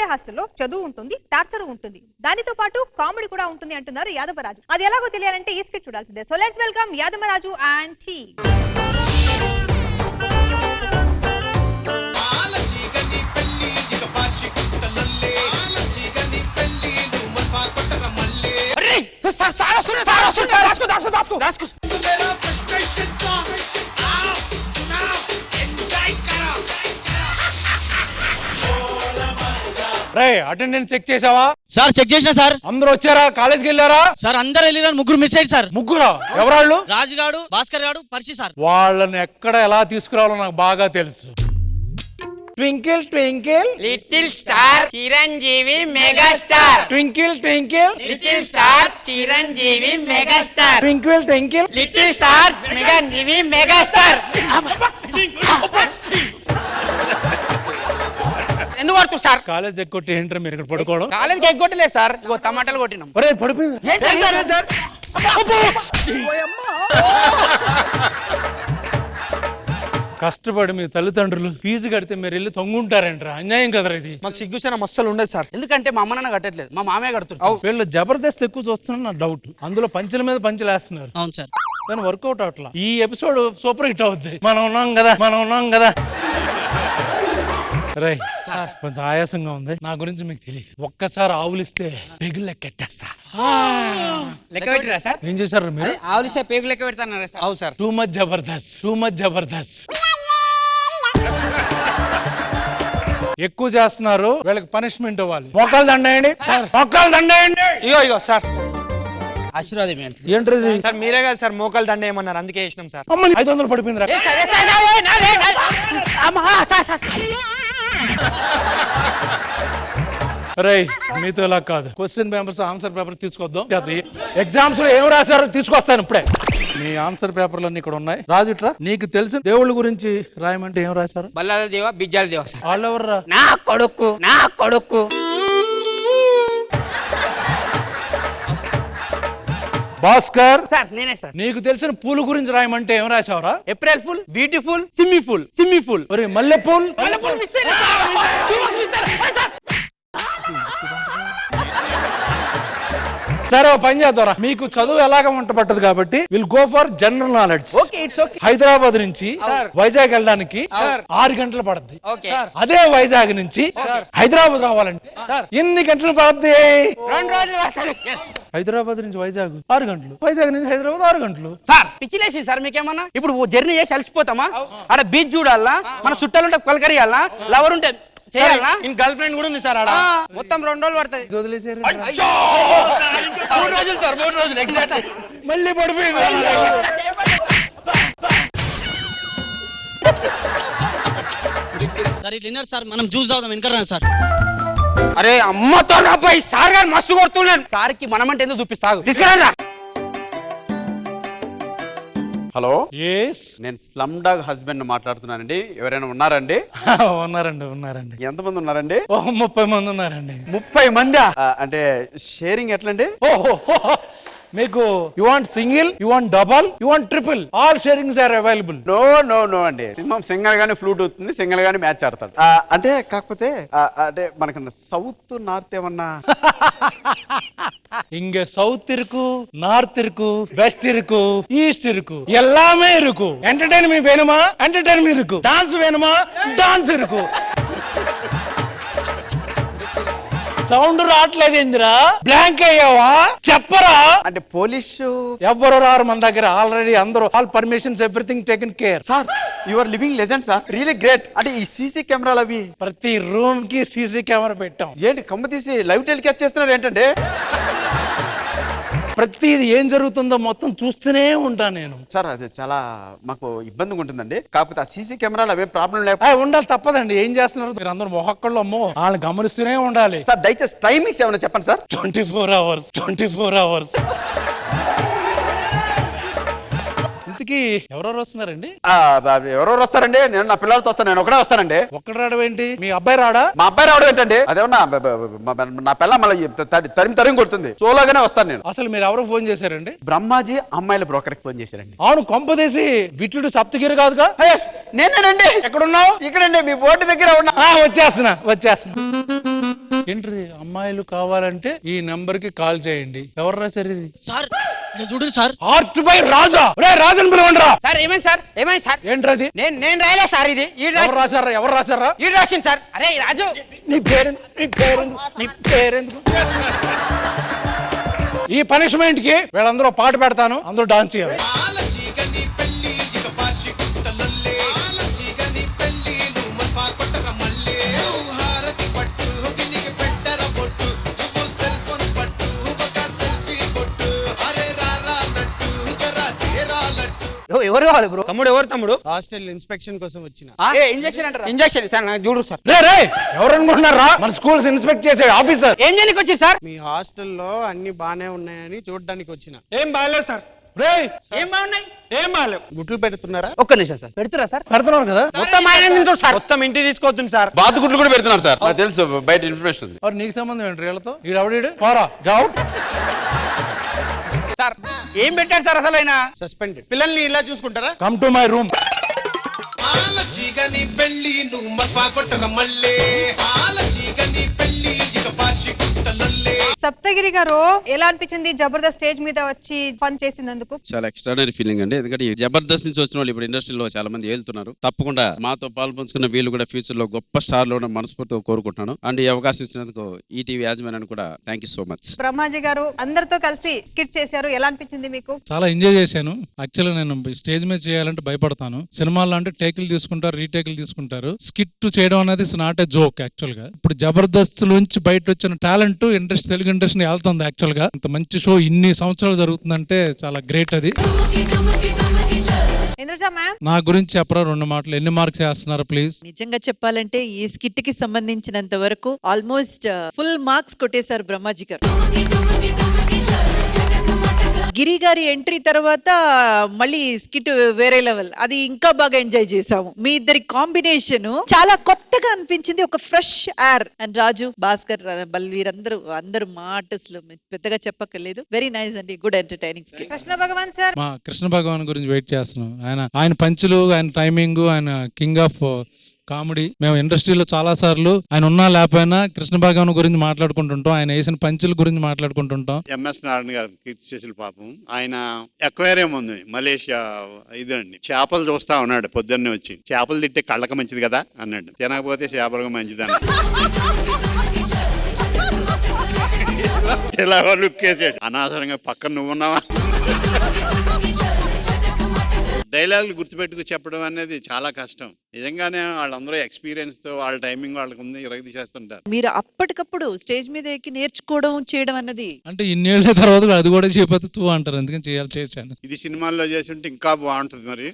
బోర్డే హాస్టల్లో చదువు ఉంటుంది, టార్చర్ ఉంటుంది, దానితో పాటు కామెడీ కూడా ఉంటుంది అంటున్నారు యాదవరాజు. అది ఎలాగో తెలియాలంటే ఈ స్కిట్ చూడాల్సిందే. So let's welcome Yadavaraju and team. Attendance check చేసావా? సార్ చెక్ చేసినా సార్. అందరూ వచ్చారా? కాలేజ్కి వెళ్ళారా? సార్ అందరు వెళ్ళినారు, ముగ్గురు మిస్ అయ్యారు సార్. ముగ్గురా? ఎవరాళ్ళు? రాజుగాడు, భాస్కర్ గాడు, పరిచి సార్. వాళ్ళని ఎక్కడ ఎలా తీసుకురావాలో నాకు బాగా తెలుసు. Twinkle twinkle little star Chiranjeevi megastar. Twinkle twinkle little star Chiranjeevi megastar. Twinkle twinkle little star Chiranjeevi megastar. ఎందుకు కొడుతు సార్? కాలేజ్ ఎక్కొట్టి ఏంటారు మీరు ఇక్కడ పడుకోవడం? కాలేజ్ ఎగ్గొట్టలేదు సార్, ఇగో టమాటాలు కొట్టినాం. పడిపోయింది. కష్టపడి మీ తల్లిదండ్రులు ఫీజు కడితే మీరు వెళ్ళి తొంగుంటారంటారా? అన్యాయం కదరా ఇది. మాకు సిగ్గుసేన మస్సలు ఉండదు సార్. ఎందుకంటే మా అమ్మ నాన్న కట్టట్లేదు, మా మామే కడుతున్నారు. వీళ్ళు జబర్దస్త్ ఎక్కువ చూస్తున్నా నా డౌట్. అందులో పంచుల మీద పంచులు వేస్తున్నారు. అవును సార్. దాని వర్కౌట్ అవట్లా. ఈ ఎపిసోడ్ సూపర్ హిట్ అవుద్ది. మనం ఉన్నాం కదా రై. కొంచెం ఆయాసంగా ఉంది. నా గురించి మీకు తెలియదు. ఒక్కసారి ఆవులిస్తే పెగులు లెక్కెట్టేస్తా. లెక్క పెట్టిరా సార్? ఏం చేశారు మీరు? ఆవులిస్తే పేగు లెక్క పెడతాను సార్. అవు సార్. Too much Jabardasth. ఎక్కువ చేస్తున్నారు, వీళ్ళకి పనిష్మెంట్ ఇవ్వాలి. మొక్కలు దండేయండి. ఇగో సార్ ఆశీర్వాదం ఏంటి సార్? మీరే కదా సార్ మోకాలు దండ ఏమన్నారు, అందుకే వేసినాం సార్. 500 పడిపోయింది. రై మీతో ఇలా కాదు. క్వశ్చన్ పేపర్స్ ఆన్సర్ పేపర్ తీసుకొద్దాం. ఎగ్జామ్స్ లో ఏం రాశారో తీసుకొస్తాను ఇప్పుడే. మీ ఆన్సర్ పేపర్లన్నీ ఇక్కడ ఉన్నాయి. రాజు ఇట్రా. నీకు తెలిసిన దేవుళ్ళ గురించి రాయమంటే ఏం రాశారు? బల్లాల దేవ, బిజ్జాల దేవ సార్. వాళ్ళు ఎవర్రా? నా కొడుకు. భాస్కర్ సార్ నేనే సార్. నీకు తెలిసిన పూల గురించి రాయమంటే ఏం రాశావరా? ఏప్రిల్ ఫుల్, బ్యూటిఫుల్, సిమ్మి ఫుల్. ఒరే మల్లెపూల్. సరే పని చేద్దారా. మీకు చదువు ఎలాగ వంట పట్టదు కాబట్టి will go for general knowledge. Okay, it's okay. Hyderabad నుంచి వైజాగ్ వెళ్ళడానికి 6 గంటలు పడుతుంది. ఓకే. అదే వైజాగ్ నుంచి హైదరాబాద్ రావాలంటే ఎన్ని గంటలు పడుతుంది? 2 రోజులు పడుతుంది. హైదరాబాద్ నుంచి వైజాగ్ 6 గంటలు, వైజాగ్ నుంచి హైదరాబాద్ 6 గంటలు. సార్ పిచ్చిలేసి సార్ మీకేమన్నా? ఇప్పుడు జర్నీ చేసి అలసిపోతామా? ఆడ బీచ్ చూడాలా, మన చుట్టాలు ఉంటే పలకరియాలా, లవర్ ఉంటే చేయాలా, గర్ల్ ఫ్రెండ్ కూడా ఉంది సార్ ఆడ. మొత్తం 2 రోజులు పడుతుంది. 3 రోజులు సార్, 3 రోజులు ఎగ్జాక్ట్. మళ్ళీ పడిపోయింది. సార్ ఇట్లా విన్నారు సార్, మనం జ్యూస్ తాగుదాం వెనక సార్. అరే అమ్మతో అబ్బాయి సార్ గారు మస్తు కొడుతున్నాను. సార్కి మనమంటే ఎందుకు చూపిస్తాగు, తీసుకురా. హలో, ఎస్ నేను స్లమ్ డాగ్ హస్బెండ్ మాట్లాడుతున్నానండి. ఎవరైనా ఉన్నారండి? ఉన్నారండి. ఎంతమంది ఉన్నారండి? 30 మంది ఉన్నారండి. 30 మందా? అంటే షేరింగ్ ఎట్లండి? మీకు you want single, you want double, you want triple, all sharings are available. No అండి. సింహం సింగల్ గానీ ఫ్లూట్ అవుతుంది, సింగల్ గానీ మ్యాచ్ ఆడతాడు. అంటే కాకపోతే అంటే మనకు సౌత్ నార్త్ ఏమన్నా? இங்க சவுத் இருக்கு, நார்த் இருக்கு, வெஸ்ட் இருக்கு, ஈஸ்ட் இருக்கு, எல்லாமே இருக்கு. என்டர்டெயின்மெண்ட் வேணுமா? என்டர்டெயின்மெண்ட் இருக்கு. டான்ஸ் வேணுமா? டான்ஸ் இருக்கு. సౌండ్ రావట్లేదు ఏందిరా? బ్లాంక్ అయ్యావా? చెప్పరా. అంటే పోలీసు ఎవ్వరు రారు మన దగ్గర. ఆల్రెడీ అందరూ all permissions everything taken care. Sir you are living legend sir, really great. అంటే ఈ సీసీ కెమెరాలు అవి ప్రతి రూమ్ కి సీసీ కెమెరా పెట్టాం. ఏంటి కమ్మ తీసి లైవ్ టెలికాస్ట్ చేస్తున్నారు ఏంటంటే? ప్రతిది ఏం జరుగుతుందో మొత్తం చూస్తూనే ఉంటా నేను. సార్ అది చాలా మాకు ఇబ్బందిగా ఉంటుందండి. కాకపోతే ఆ సీసీ కెమెరాలు అవే ప్రాబ్లం లేకపోతే ఉండాలి, తప్పదండి. ఏం చేస్తున్నారు మీరు అందరూ? మొహక్కళ్ళు అమ్మో, వాళ్ళని గమనిస్తూనే ఉండాలి. సార్ దయచేసి టైమింగ్స్ ఏమైనా చెప్పండి సార్. 24 hours. కి ఎవరెవరు వస్తున్నారండి? ఎవరెవరు వస్తారండి? నేను నా పిల్లలతో వస్తాను, నేను ఒకటే వస్తానండి. ఒక్కడు రావడం ఏంటి? మీ అబ్బాయి రాడా? మా అబ్బాయి రావడం ఏంటండి? అదేమన్నా నా పిల్ల మళ్ళీ తరిమి కొడుతుంది. సోలోగానే వస్తాను నేను. అసలు మీరు ఎవరు ఫోన్ చేశారండి? బ్రహ్మాజీ అమ్మాయిల బ్రోకర్కి ఫోన్ చేశారండి. అవును, కొంపదేసి విట్టుడు సప్తగిరి కాదుగా? నేనేనండి. ఎక్కడున్నావు? ఇక్కడండి మీ బోర్డు దగ్గర ఉన్నా. వచ్చేస్తున్నా. ఏంటి అమ్మాయిలు కావాలంటే ఈ నెంబర్ కి కాల్ చేయండి. ఎవరు రాశారు ఇది? సార్ ఇలా చూడండి sir. Art by Raja. Rajan పిలవండిరా. సార్ ఏమైంది సార్? ఏమైంది సార్? ఏంట్రది? నేను రాయలే సార్, ఇది ఎవరు రాశారా? ఎవరు రాశారా? ఈ రాసింది సార్. అరే రాజు, నీ పేరెందుకు? ఈ పనిష్మెంట్ కి వీళ్ళందరూ పాట పెడతాను, అందరూ డాన్స్ చేయాలి. ఎవరు కావాలి బ్రో? తమ్ముడు ఎవరు తమ్ముడు? హాస్టల్ ఇన్స్పెక్షన్ కోసం వచ్చిన. ఇంజక్షన్ అంటారా? ఇంజక్షన్ సార్, నాకు చూడు సార్. రే ఎవరు అనుకుంటున్నారా? మన స్కూల్స్ ఇన్స్పెక్ట్ చేసే ఆఫీసర్. ఏం చేయడానికి వచ్చి సార్? మీ హాస్టల్లో అన్ని బానే ఉన్నాయని చూడడానికి వచ్చిన. ఏం బాగాలేదు సార్. ఏం బాగున్నాయి? ఏం బాగాలేవు. గుట్లు పెడుతున్నారా? ఒక్క నిమిషం సార్. పెడుతురా సార్? పెడుతున్నారు కదా? మొత్తం ఆయన నుంచి సార్. మొత్తం ఇంటికి తీసుకోవద్దు సార్. బాతు గుడ్లు కూడా పెడుతున్నారు సార్, నాకు తెలుసు. బయట ఇన్ఫర్మేషన్ ఉంది. మరి నీకు సంబంధం ఏంటి వీళ్ళతో? ఈడవడీడు పోరా అవుట్. సార్ ఏం పెట్టారు సార్ అసలు ఆయన? సస్పెండెడ్. పిల్లల్ని ఇలా చూసుకుంటారా? Come to my room. Saptagiri గారు ఎలా అనిపించింది జబర్దస్త్ స్టేజ్ మీద వచ్చి ఫన్ చేసినందుకు? చాలా ఎక్స్ట్రాడనరీ ఫీలింగ్ అండి. ఎందుకంటే ఈ జబర్దస్త్ నుంచి వచ్చిన వాళ్ళు ఇప్పుడు ఇండస్ట్రీలో చాలా మంది వెళ్తున్నారు. తప్పకుండా మాతో పాల్పంచుకున్న వీళ్ళు కూడా ఫ్యూచర్ లో గొప్ప స్టార్ లో మనస్ఫూర్తిగా కోరుకుంటున్నాను. అండ్ ఈ అవకాశం ఇచ్చినందుకు ఈటీవీ యాజమాన్యాన్ని కూడా thank you so much. Brahmaji గారు అందరితో కలిసి స్కిట్ చేశారు, ఎలా అనిపించింది మీకు? చాలా ఎంజాయ్ చేశాను. యాక్చువల్గా నేను స్టేజ్ మీద చేయాలంటే భయపడతాను. సినిమాల్లో అంటే టేకులు తీసుకుంటారు, రీటేకులు తీసుకుంటారు. స్కిట్ చేయడం అనేది నాట్ ఏ జోక్ యాక్చువల్ గా. ఇప్పుడు జబర్దస్త్ నుంచి బయట వచ్చిన టాలెంట్ ఇండస్ట్రీ, తెలుగు ఇండస్ట్రీ వెళ్తుంది యాక్చువల్ గా. ఇంత మంచి షో ఇన్ని సంవత్సరాలు జరుగుతుందంటే చాలా గ్రేట్ అది. ఇంద్రజ మ్యామ్, నా గురించి చెప్పరా 2 మాటలు. ఎన్ని మార్క్స్ వేస్తున్నారు ప్లీజ్? నిజంగా చెప్పాలంటే ఈ స్కిట్ కి సంబంధించినంత వరకు ఆల్మోస్ట్ ఫుల్ మార్క్స్ కొట్టేశారు బ్రహ్మాజీ గారు. గిరి గారి ఎంట్రీ తర్వాత మళ్ళీ స్కిట్ వేరే లెవెల్, అది ఇంకా బాగా ఎంజాయ్ చేసాము. మీ ఇద్దరి కాంబినేషన్ చాలా కొత్తగా అనిపించింది, ఒక ఫ్రెష్ ఎయిర్. అండ్ రాజు, భాస్కర్, బల్వీర్ అందరూ మా ఆర్టిస్టులు, పెద్దగా చెప్పక్కర్లేదు. వెరీ నైస్ అండి, గుడ్ ఎంటర్టైనింగ్ స్కిట్. కృష్ణ భగవాన్ సార్, మా కృష్ణ భగవాన్ గురించి వెయిట్ చేస్తున్నాం. ఆయన పంచులు, ఆయన టైమింగ్, ఆయన కింగ్ ఆఫ్ కామెడీ. మేము ఇండస్ట్రీలో చాలా సార్లు ఆయన ఉన్నా లేకపోయినా కృష్ణ భగవాన్ గురించి మాట్లాడుకుంటుంటాం, ఆయన వేసిన పంచుల గురించి మాట్లాడుకుంటుంటాం. ఎంఎస్ నారాయణ గారు కీర్తి చేసిన పాపం, ఆయన ఎక్వేరియం ఉంది మలేషియా, ఇదండి చేపలు చూస్తా ఉన్నాడు. పొద్దున్నే వచ్చి చేపలు తింటే కళ్ళకి మంచిది కదా అన్నాడు, తినకపోతే చేపలకు మంచిది అన్నాడు. ఇలా లుక్ వేసాడు. అనవసరంగా పక్కన నువ్వు ఉన్నావా? డైలాగులు గుర్తుపెట్టుకు చెప్పడం అనేది చాలా కష్టం. నిజంగానే వాళ్ళందరూ ఎక్స్పీరియన్స్ తో వాళ్ళ టైమింగ్ వాళ్ళకు ఉంది, ఇరగదీసేస్తుంటారు. మీరు అప్పటికప్పుడు స్టేజ్ మీద ఎక్కి నేర్చుకోవడం చేయడం అన్నది అంటే ఇన్నేళ్ల తర్వాత అది కూడా చేయకపోతే తూ అంటారు, అందుకని చేశాను. ఇది సినిమాల్లో చేసి ఉంటే ఇంకా బాగుంటుంది మరి.